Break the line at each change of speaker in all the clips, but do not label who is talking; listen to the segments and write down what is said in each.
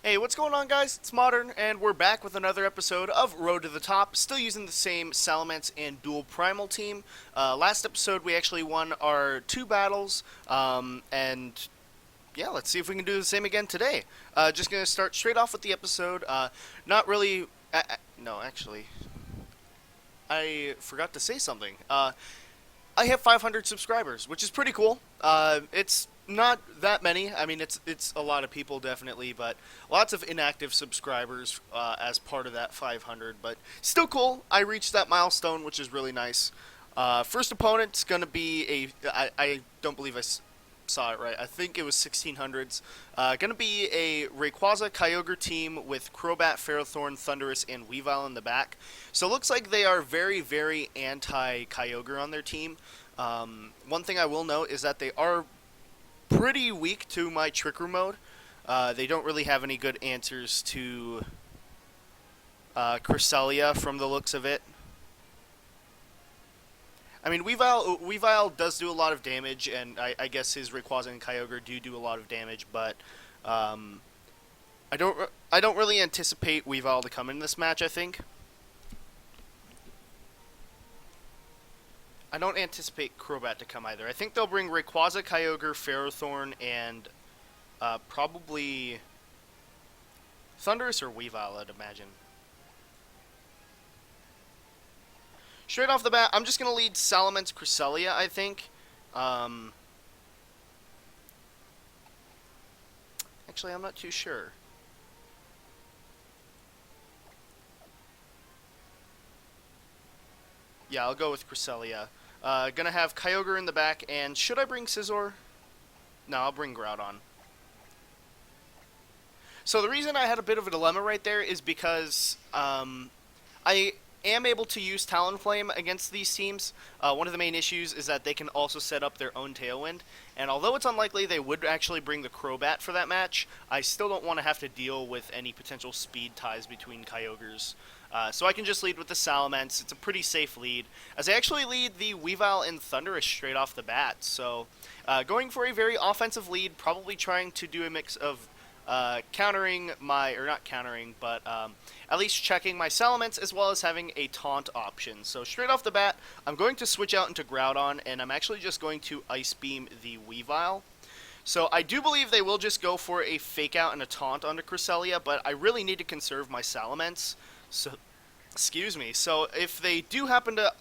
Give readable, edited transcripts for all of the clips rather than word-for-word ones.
Hey, what's going on, guys? It's Modern, and we're back with another episode of Road to the Top, still using the same Salamence and Dual Primal team. Last episode, we actually won our two battles, and yeah, let's see if we can do the same again today. Just gonna start straight off with the episode. Not really. No, actually, I forgot to say something. I have 500 subscribers, which is pretty cool. It's not that many. I mean, it's a lot of people definitely, but lots of inactive subscribers as part of that 500. But still cool. I reached that milestone, which is really nice. First opponent's gonna be I don't believe saw it right. I think it was 1600s. Gonna be a Rayquaza Kyogre team with Crobat, Ferrothorn, Thundurus, and Weavile in the back. So it looks like they are very, very anti-Kyogre on their team. One thing I will note is that they are pretty weak to my Trick Room mode. They don't really have any good answers to Cresselia from the looks of it. I mean, Weavile does do a lot of damage, and I guess his Rayquaza and Kyogre do a lot of damage, but um, I don't really anticipate Weavile to come in this match. I don't anticipate Crobat to come either. I think they'll bring Rayquaza, Kyogre, Ferrothorn, and probably Thundurus or Weavile, I'd imagine. Straight off the bat, I'm just going to lead Salamence Cresselia, I think. Um, Actually, I'm not too sure. Yeah, I'll go with Cresselia. Gonna have Kyogre in the back, and should I bring Scizor? No, I'll bring Groudon. So the reason I had a bit of a dilemma right there is because I am able to use Talonflame against these teams. One of the main issues is that they can also set up their own Tailwind, and although it's unlikely they would actually bring the Crobat for that match, I still don't want to have to deal with any potential speed ties between Kyogres. So I can just lead with the Salamence. It's a pretty safe lead, as I actually lead the Weavile and Thundurus straight off the bat. So going for a very offensive lead, probably trying to do a mix of countering my, or not countering, but at least checking my Salamence as well as having a taunt option. So straight off the bat, I'm going to switch out into Groudon, and I'm actually just going to Ice Beam the Weavile. So I do believe they will just go for a Fake Out and a taunt onto Cresselia, but I really need to conserve my Salamence. So, excuse me. So if they do happen to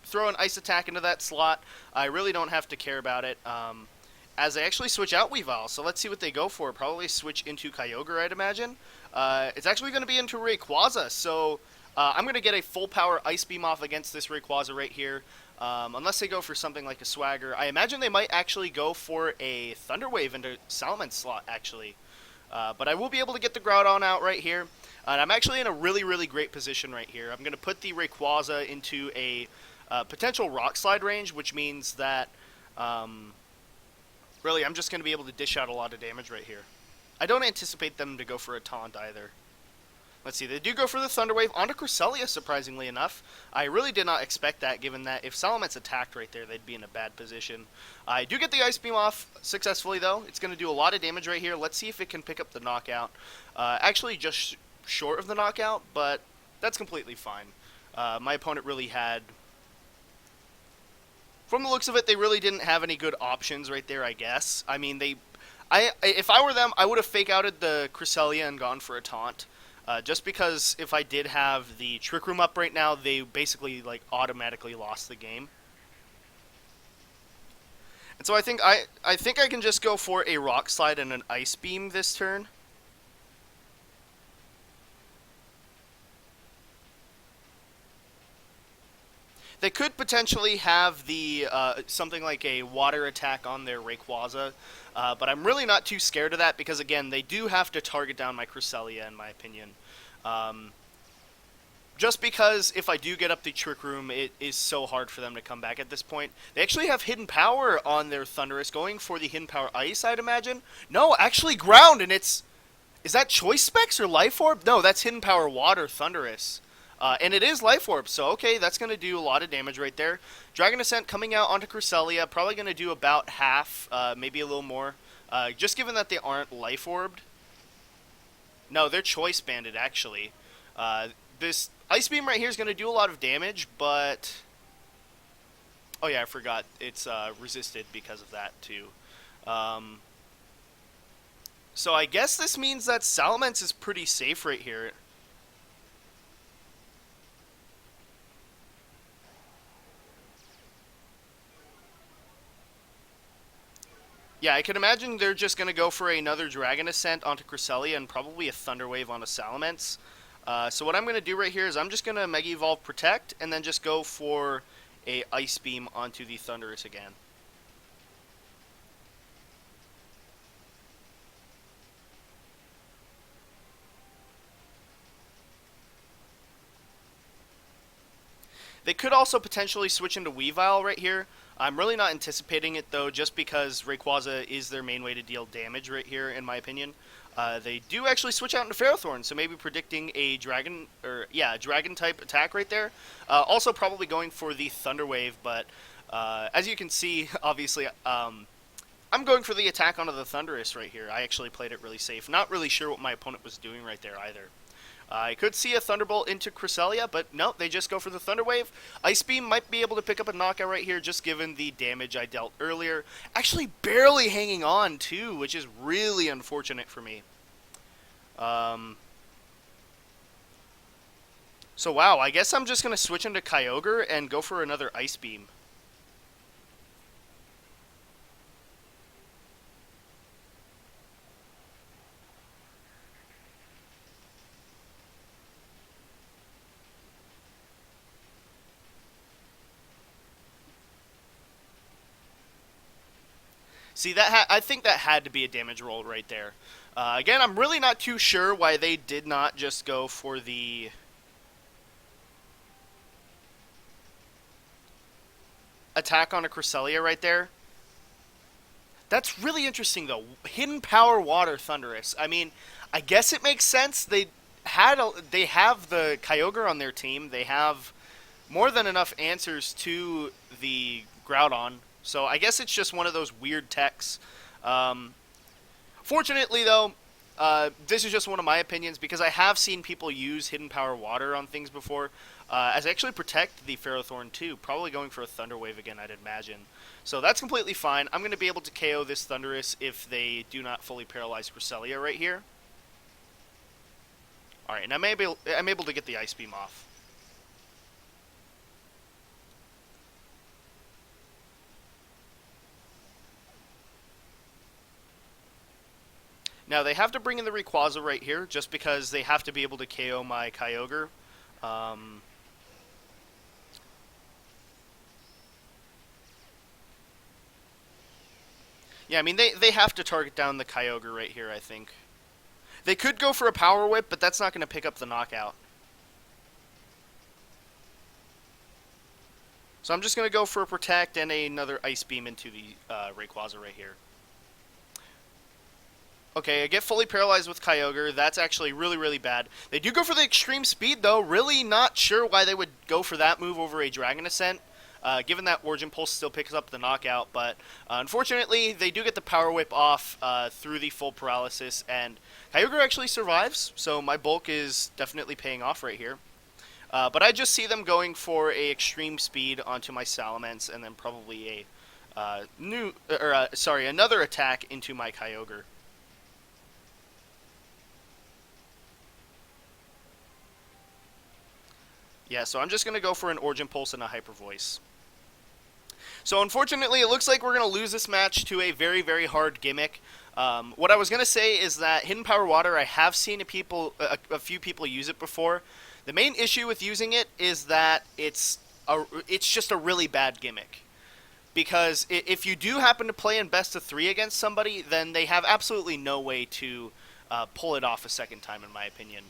throw an Ice Attack into that slot, I really don't have to care about it. As they actually switch out Weavile, so let's see what they go for. Probably switch into Kyogre, I'd imagine. It's actually going to be into Rayquaza, so I'm going to get a full power Ice Beam off against this Rayquaza right here. Unless they go for something like a Swagger. I imagine they might actually go for a Thunder Wave into Salamence slot, actually. But I will be able to get the Groudon out right here. And I'm actually in a really, really great position right here. I'm going to put the Rayquaza into a potential Rock Slide range, which means that really I'm just going to be able to dish out a lot of damage right here. I don't anticipate them to go for a taunt either. Let's see, they do go for the Thunder Wave onto Cresselia, surprisingly enough. I really did not expect that, given that if Salamence attacked right there, they'd be in a bad position. I do get the Ice Beam off successfully, though. It's going to do a lot of damage right here. Let's see if it can pick up the knockout. Actually, just short of the knockout, but that's completely fine. My opponent really had... From the looks of it, they really didn't have any good options right there, I guess. I mean, if I were them, I would have fake-outed the Cresselia and gone for a taunt. Just because if I did have the Trick Room up right now, they basically like automatically lost the game. And so I think I can just go for a Rock Slide and an Ice Beam this turn. They could potentially have the something like a Water Attack on their Rayquaza, but I'm really not too scared of that because, again, they do have to target down my Cresselia, in my opinion. Just because if I do get up the Trick Room, it is so hard for them to come back at this point. They actually have Hidden Power on their Thundurus, going for the Hidden Power Ice, I'd imagine. No, actually Ground, and it's... Is that Choice Specs or Life Orb? No, that's Hidden Power Water Thundurus. And it is Life Orb, so okay, that's going to do a lot of damage right there. Dragon Ascent coming out onto Cresselia, probably going to do about half, maybe a little more. Just given that they aren't Life Orbed. No, they're choice banded actually. This ice beam right here is going to do a lot of damage, but oh yeah, I forgot it's resisted because of that too. Um, so I guess this means that Salamence is pretty safe right here. Yeah, I can imagine they're just going to go for another Dragon Ascent onto Cresselia and probably a Thunder Wave on a Salamence. So what I'm going to do right here is I'm just going to Mega Evolve Protect and then just go for a Ice Beam onto the Thundurus again. They could also potentially switch into Weavile right here. I'm really not anticipating it though, just because Rayquaza is their main way to deal damage right here, in my opinion. They do actually switch out into Ferrothorn, so maybe predicting a dragon, or yeah, dragon type attack right there. Also probably going for the Thunder Wave, but as you can see, obviously, I'm going for the attack onto the Thundurus right here. I actually played it really safe. Not really sure what my opponent was doing right there either. I could see a Thunderbolt into Cresselia, but no, they just go for the Thunder Wave. Ice Beam might be able to pick up a knockout right here, just given the damage I dealt earlier. Actually barely hanging on, too, which is really unfortunate for me. So wow, I guess I'm just going to switch into Kyogre and go for another Ice Beam. See, I think that had to be a damage roll right there. Again, I'm really not too sure why they did not just go for the attack on a Cresselia right there. That's really interesting, though. Hidden Power Water Thundurus. I mean, I guess it makes sense. They have the Kyogre on their team. They have more than enough answers to the Groudon. So I guess it's just one of those weird techs. Fortunately, though, this is just one of my opinions because I have seen people use Hidden Power Water on things before. As actually protect the Ferrothorn too. Probably going for a Thunder Wave again, I'd imagine. So that's completely fine. I'm going to be able to KO this Thundurus if they do not fully paralyze Cresselia right here. Alright, and I'm able to get the Ice Beam off. Now, they have to bring in the Rayquaza right here, just because they have to be able to KO my Kyogre. Yeah, I mean, they have to target down the Kyogre right here, I think. They could go for a Power Whip, but that's not going to pick up the knockout. So I'm just going to go for a Protect and another Ice Beam into the Rayquaza right here. Okay, I get fully paralyzed with Kyogre. That's actually really, really bad. They do go for the Extreme Speed, though. Really not sure why they would go for that move over a Dragon Ascent, given that Origin Pulse still picks up the knockout. But unfortunately, they do get the Power Whip off through the full paralysis, and Kyogre actually survives, so my bulk is definitely paying off right here. But I just see them going for a Extreme Speed onto my Salamence, and then probably another attack into my Kyogre. Yeah, so I'm just going to go for an Origin Pulse and a Hyper Voice. So unfortunately, it looks like we're going to lose this match to a very, very hard gimmick. What I was going to say is that Hidden Power Water, I have seen a few people use it before. The main issue with using it is that it's just a really bad gimmick. Because if you do happen to play in best of 3 against somebody, then they have absolutely no way to pull it off a second time, in my opinion.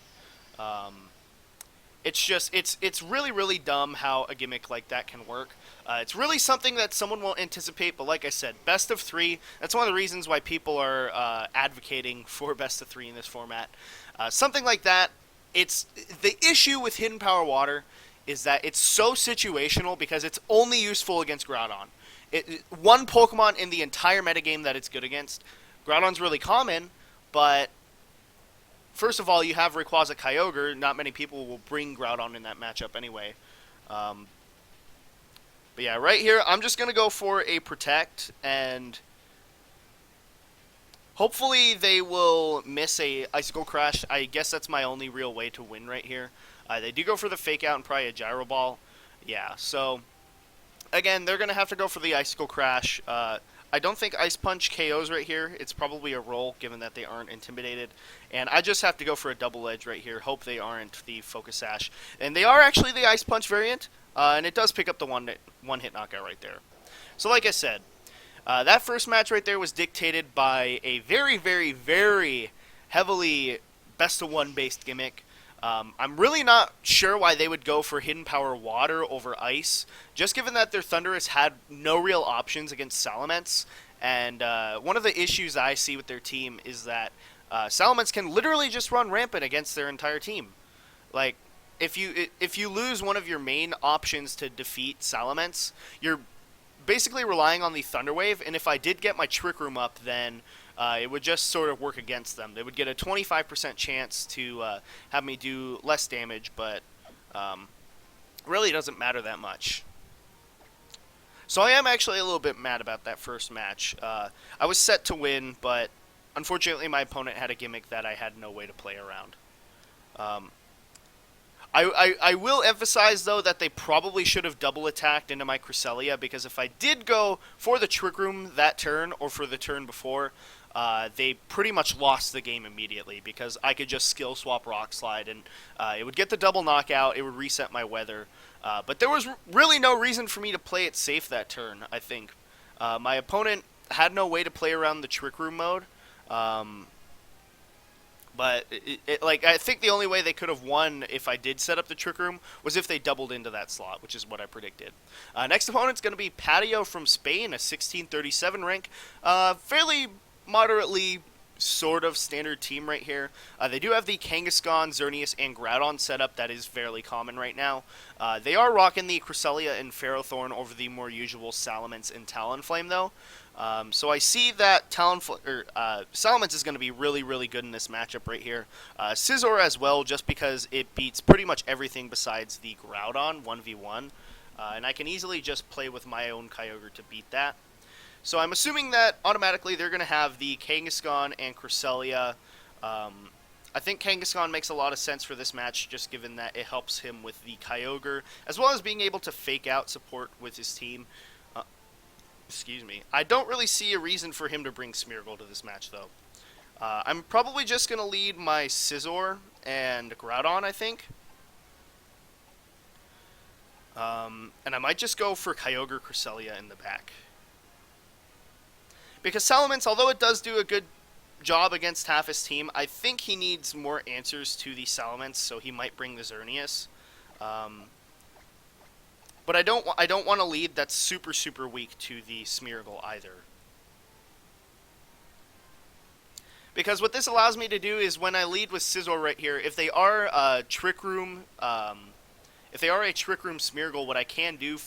It's really, really dumb how a gimmick like that can work. It's really something that someone won't anticipate, but like I said, best of 3, that's one of the reasons why people are advocating for best of 3 in this format. Something like that, it's the issue with Hidden Power Water is that it's so situational because it's only useful against Groudon. One Pokemon in the entire metagame that it's good against. Groudon's really common, but first of all, you have Rayquaza Kyogre. Not many people will bring Groudon in that matchup anyway. Um, but yeah, right here, I'm just going to go for a Protect, and hopefully they will miss a Icicle Crash. I guess that's my only real way to win right here. They do go for the Fake Out and probably a Gyro Ball. Yeah, so again, they're going to have to go for the Icicle Crash. I don't think Ice Punch KOs right here. It's probably a roll, given that they aren't intimidated. And I just have to go for a Double Edge right here. Hope they aren't the Focus Sash. And they are actually the Ice Punch variant, and it does pick up the one-hit knockout right there. So like I said, that first match right there was dictated by a very, very, very heavily best-of-one based gimmick. I'm really not sure why they would go for Hidden Power Water over Ice, just given that their Thundurus had no real options against Salamence. And one of the issues I see with their team is that Salamence can literally just run rampant against their entire team. Like, if you lose one of your main options to defeat Salamence, you're basically relying on the Thunder Wave, and if I did get my Trick Room up, then it would just sort of work against them. They would get a 25% chance to have me do less damage, but really doesn't matter that much. So I am actually a little bit mad about that first match. I was set to win, but unfortunately my opponent had a gimmick that I had no way to play around. I will emphasize, though, that they probably should have double attacked into my Cresselia, because if I did go for the Trick Room that turn, or for the turn before, they pretty much lost the game immediately, because I could just skill swap Rock Slide, and it would get the double knockout, it would reset my weather. But there was really no reason for me to play it safe that turn, I think. My opponent had no way to play around the Trick Room mode. But like, I think the only way they could have won if I did set up the Trick Room was if they doubled into that slot, which is what I predicted. Next opponent's going to be Patio from Spain, a 1637 rank. Fairly moderately sort of standard team right here. They do have the Kangaskhan, Xerneas, and Groudon setup that is fairly common right now. They are rocking the Cresselia and Ferrothorn over the more usual Salamence and Talonflame, though. So I see that Salamence is going to be really, really good in this matchup right here. Scizor as well, just because it beats pretty much everything besides the Groudon 1v1. And I can easily just play with my own Kyogre to beat that. So I'm assuming that automatically they're going to have the Kangaskhan and Cresselia. I think Kangaskhan makes a lot of sense for this match, just given that it helps him with the Kyogre, as well as being able to fake out support with his team. Excuse me. I don't really see a reason for him to bring Smeargle to this match, though. I'm probably just going to lead my Scizor and Groudon, I think. And I might just go for Kyogre Cresselia in the back. Because Salamence, although it does do a good job against half his team, I think he needs more answers to the Salamence, so he might bring the Xerneas. But I don't want to lead that's super, super weak to the Smeargle either. Because what this allows me to do is when I lead with Scizor right here, if they are a Trick Room, Smeargle, what I can do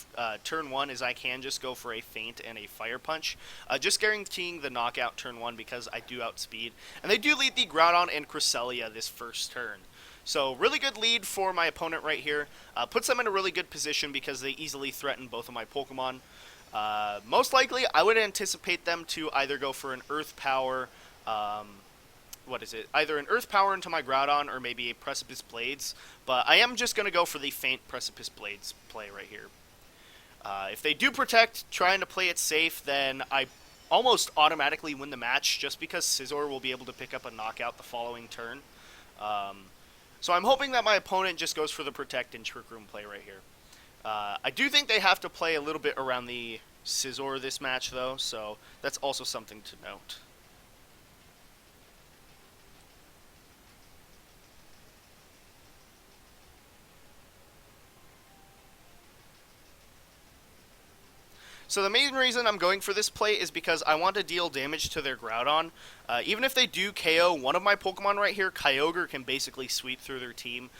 turn 1 is I can just go for a Feint and a Fire Punch, just guaranteeing the knockout turn 1 because I do outspeed. And they do lead the Groudon and Cresselia this first turn. So really good lead for my opponent right here. Puts them in a really good position because they easily threaten both of my Pokemon. Most likely, I would anticipate them to either go for an Earth Power, either an Earth Power into my Groudon or maybe a Precipice Blades. But I am just going to go for the Feint Precipice Blades play right here. If they do Protect, trying to play it safe, then I almost automatically win the match just because Scizor will be able to pick up a knockout the following turn. So I'm hoping that my opponent just goes for the Protect and Trick Room play right here. I do think they have to play a little bit around the Scizor this match, though, so that's also something to note. So the main reason I'm going for this play is because I want to deal damage to their Groudon. Even if they do KO one of my Pokemon right here, Kyogre can basically sweep through their team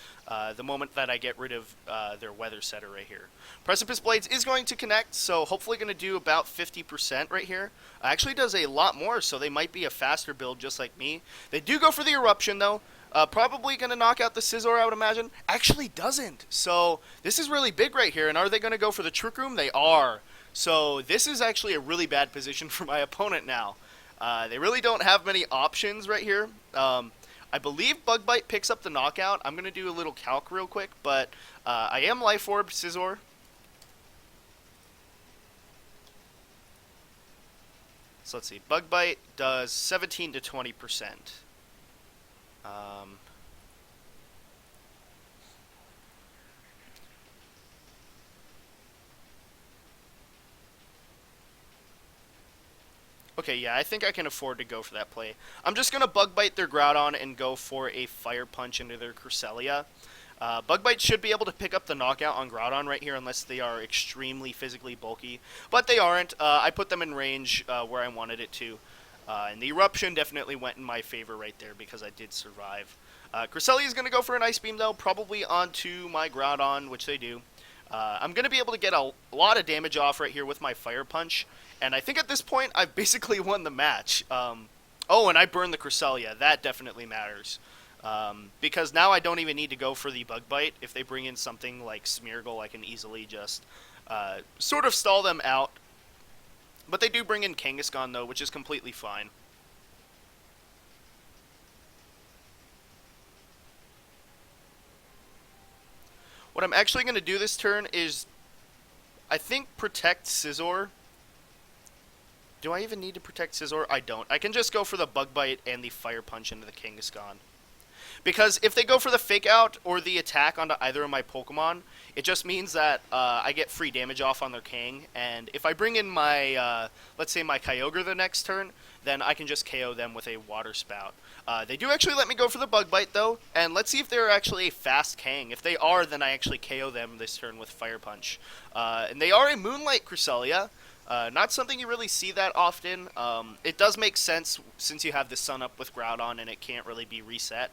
the moment that I get rid of their Weather Setter right here. Precipice Blades is going to connect, so hopefully going to do about 50% right here. Actually does a lot more, so they might be a faster build just like me. They do go for the Eruption, though. Probably going to knock out the Scizor, I would imagine. Actually doesn't. So this is really big right here. And are they going to go for the Trick Room? They are. So this is actually a really bad position for my opponent now. They really don't have many options right here. I believe Bug Bite picks up the knockout. I'm going to do a little calc real quick, but I am Life Orb Scizor. So let's see. Bug Bite does 17 to 20%. Okay, yeah, I think I can afford to go for that play. I'm just going to Bug Bite their Groudon and go for a Fire Punch into their Cresselia. Bug Bite should be able to pick up the knockout on Groudon right here unless they are extremely physically bulky. But they aren't. I put them in range where I wanted it to. And the Eruption definitely went in my favor right there because I did survive. Cresselia is going to go for an Ice Beam, though, probably onto my Groudon, which they do. I'm going to be able to get a lot of damage off right here with my Fire Punch. And I think at this point, I've basically won the match. Oh, and I burned the Cresselia. That definitely matters. Because now I don't even need to go for the Bug Bite. If they bring in something like Smeargle, I can easily just sort of stall them out. But they do bring in Kangaskhan, though, which is completely fine. What I'm actually going to do this turn is, I think, protect Scizor. Do I even need to protect Scizor? I don't. I can just go for the Bug Bite and the Fire Punch into the Kangaskhan. Because if they go for the Fake Out or the attack onto either of my Pokemon, it just means that I get free damage off on their Kang. And if I bring in my, let's say my Kyogre the next turn, then I can just KO them with a Water Spout. They do actually let me go for the Bug Bite, though. And let's see if they're actually a fast Kang. If they are, then I actually KO them this turn with Fire Punch. And they are a Moonlight Cresselia. Not something you really see that often. It does make sense since you have the Sun Up with Groudon and it can't really be reset.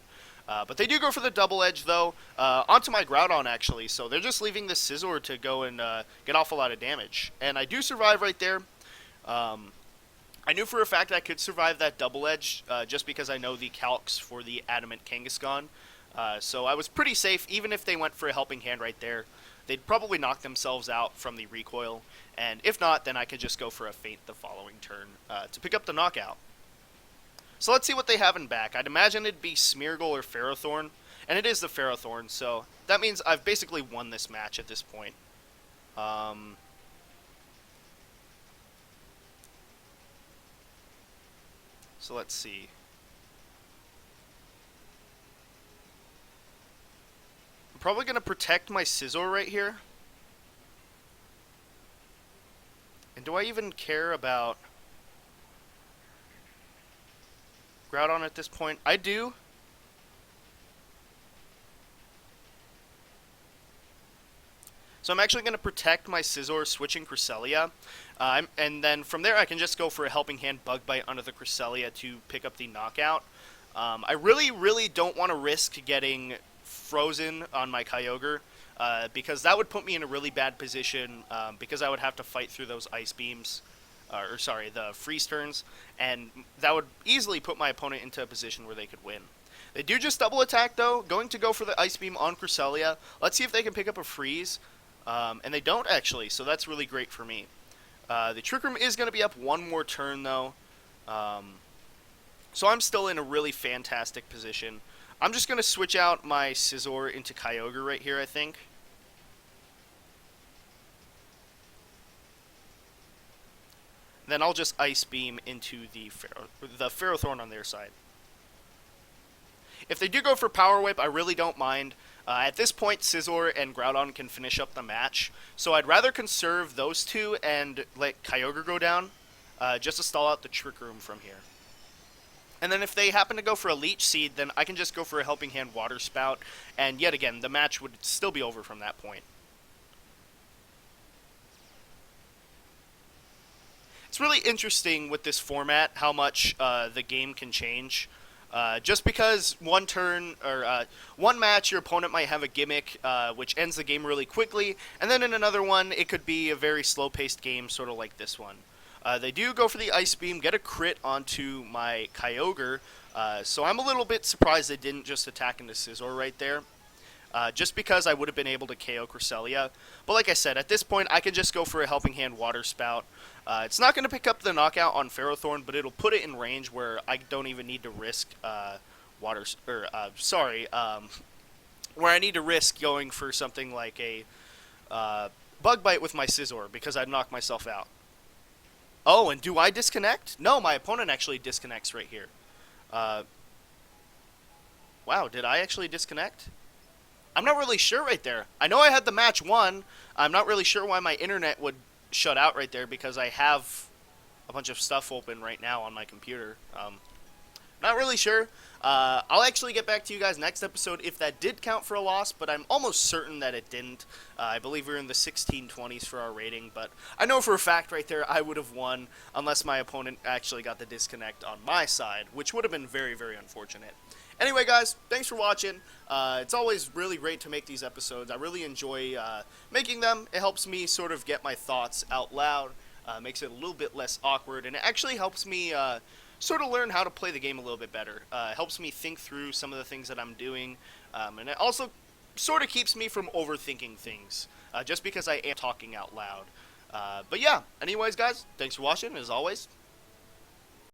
But they do go for the Double Edge, though, onto my Groudon, actually. So they're just leaving the Scizor to go and get off a lot of damage. And I do survive right there. I knew for a fact I could survive that Double Edge just because I know the calcs for the Adamant Kangaskhan. So I was pretty safe, even if they went for a Helping Hand right there. They'd probably knock themselves out from the recoil. And if not, then I could just go for a Feint the following turn to pick up the knockout. So let's see what they have in back. I'd imagine it'd be Smeargle or Ferrothorn, and it is the Ferrothorn, so that means I've basically won this match at this point. So let's see. I'm probably going to protect my Scizor right here. And do I even care about Groudon at this point? I do. So I'm actually going to protect my Scizor switching Cresselia. And then from there I can just go for a Helping Hand Bug Bite under the Cresselia to pick up the knockout. I really don't want to risk getting frozen on my Kyogre. Because that would put me in a really bad position because I would have to fight through those Ice Beams. The freeze turns, and that would easily put my opponent into a position where they could win. They do just double attack, though, going to go for the Ice Beam on Cresselia. Let's see if they can pick up a freeze, and they don't, actually, so that's really great for me. The Trick Room is going to be up one more turn, though, so I'm still in a really fantastic position. I'm just going to switch out my Scizor into Kyogre right here, I think. Then I'll just Ice Beam into the Ferrothorn on their side. If they do go for Power Whip, I really don't mind. At this point, Scizor and Groudon can finish up the match, so I'd rather conserve those two and let Kyogre go down, just to stall out the Trick Room from here. And then if they happen to go for a Leech Seed, then I can just go for a Helping Hand Water Spout, and yet again, the match would still be over from that point. It's really interesting with this format how much the game can change. Just because one turn or one match your opponent might have a gimmick which ends the game really quickly, and then in another one it could be a very slow-paced game, sort of like this one. They do go for the Ice Beam, get a crit onto my Kyogre, So I'm a little bit surprised they didn't just attack into Scizor right there. Just because I would have been able to KO Cresselia. But like I said, at this point, I can just go for a Helping Hand Water Spout. It's not going to pick up the knockout on Ferrothorn, but it'll put it in range where I don't even need to risk where I need to risk going for something like a Bug Bite with my Scizor because I'd knock myself out. Oh, and do I disconnect? No, my opponent actually disconnects right here. Wow, did I actually disconnect? I'm not really sure right there. I know I had the match won. I'm not really sure why my internet would shut out right there because I have a bunch of stuff open right now on my computer. Not really sure. I'll actually get back to you guys next episode if that did count for a loss, but I'm almost certain that it didn't. I believe we were in the 1620s for our rating, but I know for a fact right there I would have won unless my opponent actually got the disconnect on my side, which would have been very, very unfortunate. Anyway, guys, thanks for watching. It's always really great to make these episodes. I really enjoy making them. It helps me sort of get my thoughts out loud, makes it a little bit less awkward, and it actually helps me sort of learn how to play the game a little bit better. It helps me think through some of the things that I'm doing, and it also sort of keeps me from overthinking things, just because I am talking out loud. But yeah, anyways, guys, thanks for watching, as always.